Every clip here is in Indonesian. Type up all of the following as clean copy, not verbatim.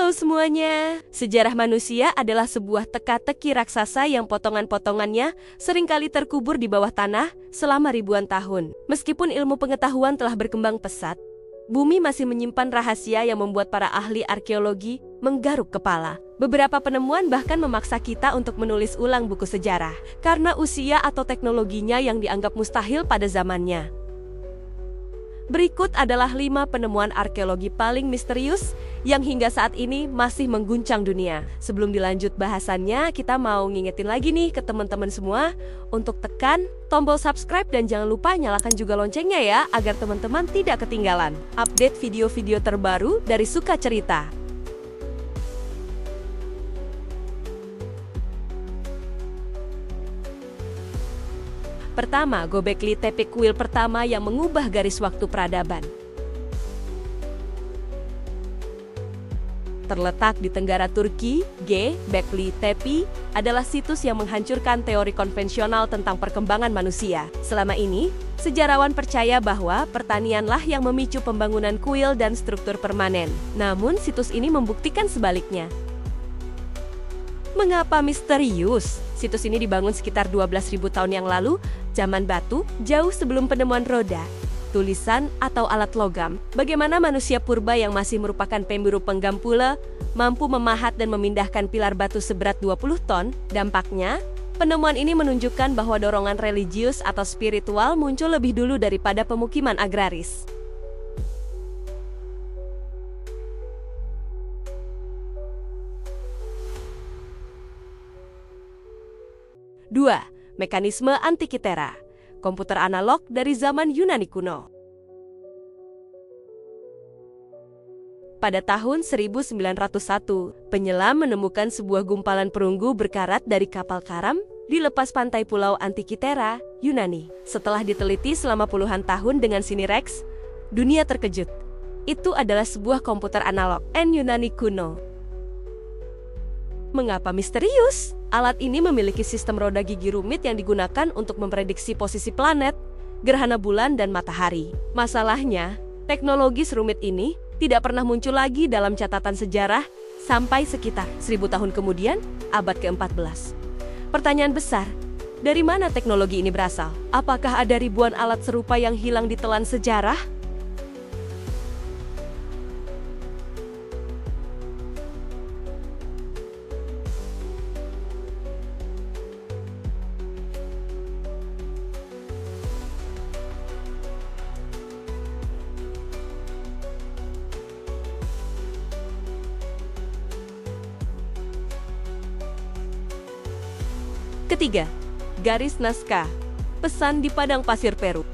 Halo semuanya, sejarah manusia adalah sebuah teka-teki raksasa yang potongan-potongannya seringkali terkubur di bawah tanah selama ribuan tahun. Meskipun ilmu pengetahuan telah berkembang pesat, bumi masih menyimpan rahasia yang membuat para ahli arkeologi menggaruk kepala. Beberapa penemuan bahkan memaksa kita untuk menulis ulang buku sejarah, karena usia atau teknologinya yang dianggap mustahil pada zamannya. Berikut adalah 5 penemuan arkeologi paling misterius yang hingga saat ini masih mengguncang dunia. Sebelum dilanjut bahasannya, kita mau ngingetin lagi nih ke teman-teman semua untuk tekan tombol subscribe dan jangan lupa nyalakan juga loncengnya ya, agar teman-teman tidak ketinggalan update video-video terbaru dari Suka Cerita. Pertama, Göbekli Tepe, kuil pertama yang mengubah garis waktu peradaban. Terletak di Tenggara Turki, Göbekli Tepe adalah situs yang menghancurkan teori konvensional tentang perkembangan manusia. Selama ini, sejarawan percaya bahwa pertanianlah yang memicu pembangunan kuil dan struktur permanen. Namun, situs ini membuktikan sebaliknya. Mengapa misterius? Situs ini dibangun sekitar 12.000 tahun yang lalu, zaman batu, jauh sebelum penemuan roda, tulisan, atau alat logam. Bagaimana manusia purba yang masih merupakan pemburu penggampula mampu memahat dan memindahkan pilar batu seberat 20 ton? Dampaknya, penemuan ini menunjukkan bahwa dorongan religius atau spiritual muncul lebih dulu daripada pemukiman agraris. Dua, mekanisme Antikythera, komputer analog dari zaman Yunani kuno. Pada tahun 1901, penyelam menemukan sebuah gumpalan perunggu berkarat dari kapal karam di lepas pantai pulau Antikythera, Yunani. Setelah diteliti selama puluhan tahun dengan Sinirex, dunia terkejut. Itu adalah sebuah komputer analog Yunani kuno. Mengapa misterius? Alat ini memiliki sistem roda gigi rumit yang digunakan untuk memprediksi posisi planet, gerhana bulan, dan matahari. Masalahnya, teknologi serumit ini tidak pernah muncul lagi dalam catatan sejarah sampai sekitar 1000 tahun kemudian, abad ke-14. Pertanyaan besar, dari mana teknologi ini berasal? Apakah ada ribuan alat serupa yang hilang ditelan sejarah? Ketiga, garis Nazca, pesan di padang pasir Peru.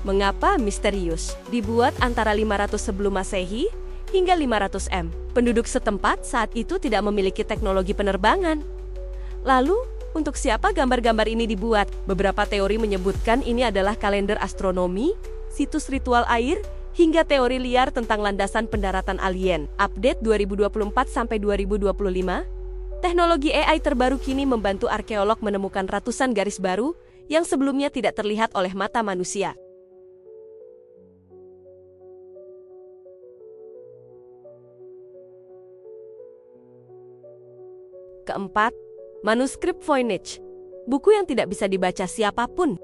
Mengapa misterius? Dibuat antara 500 sebelum Masehi hingga 500 M. Penduduk setempat saat itu tidak memiliki teknologi penerbangan. Lalu, untuk siapa gambar-gambar ini dibuat? Beberapa teori menyebutkan ini adalah kalender astronomi, situs ritual air, hingga teori liar tentang landasan pendaratan alien. Update 2024-2025, teknologi AI terbaru kini membantu arkeolog menemukan ratusan garis baru yang sebelumnya tidak terlihat oleh mata manusia. Keempat, manuskrip Voynich, buku yang tidak bisa dibaca siapapun.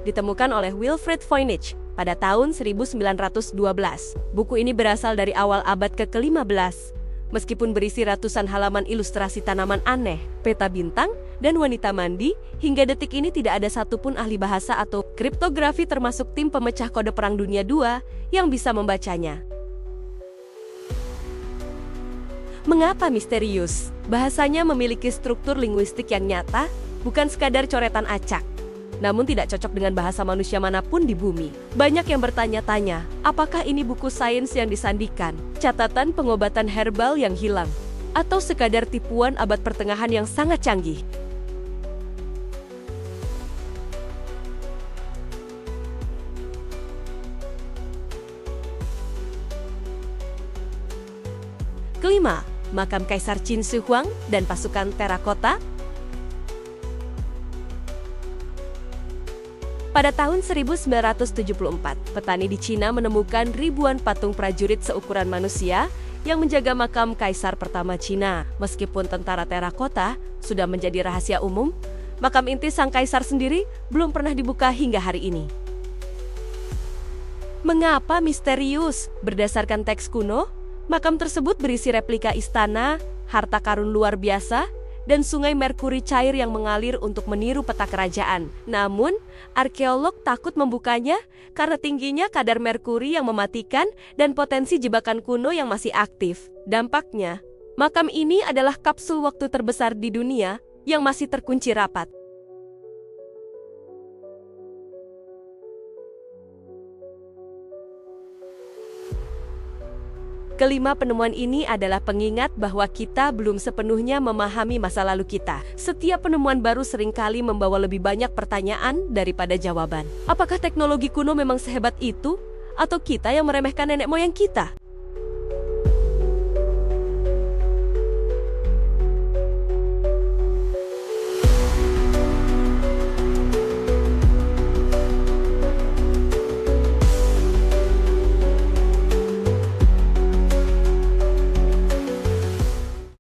Ditemukan oleh Wilfred Voynich pada tahun 1912. Buku ini berasal dari awal abad ke-15. Meskipun berisi ratusan halaman ilustrasi tanaman aneh, peta bintang, dan wanita mandi, hingga detik ini tidak ada satupun ahli bahasa atau kriptografi termasuk tim pemecah kode Perang Dunia II yang bisa membacanya. Mengapa misterius? Bahasanya memiliki struktur linguistik yang nyata, bukan sekadar coretan acak. Namun tidak cocok dengan bahasa manusia manapun di bumi. Banyak yang bertanya-tanya, apakah ini buku sains yang disandikan, catatan pengobatan herbal yang hilang, atau sekadar tipuan abad pertengahan yang sangat canggih? Kelima, makam Kaisar Qin Shi Huang dan pasukan terakota. Pada tahun 1974, petani di Cina menemukan ribuan patung prajurit seukuran manusia yang menjaga makam kaisar pertama Cina. Meskipun tentara terakota sudah menjadi rahasia umum, makam inti sang kaisar sendiri belum pernah dibuka hingga hari ini. Mengapa misterius? Berdasarkan teks kuno, makam tersebut berisi replika istana, harta karun luar biasa, dan sungai merkuri cair yang mengalir untuk meniru peta kerajaan. Namun, arkeolog takut membukanya karena tingginya kadar merkuri yang mematikan dan potensi jebakan kuno yang masih aktif. Dampaknya, makam ini adalah kapsul waktu terbesar di dunia yang masih terkunci rapat. Kelima penemuan ini adalah pengingat bahwa kita belum sepenuhnya memahami masa lalu kita. Setiap penemuan baru seringkali membawa lebih banyak pertanyaan daripada jawaban. Apakah teknologi kuno memang sehebat itu? Atau kita yang meremehkan nenek moyang kita?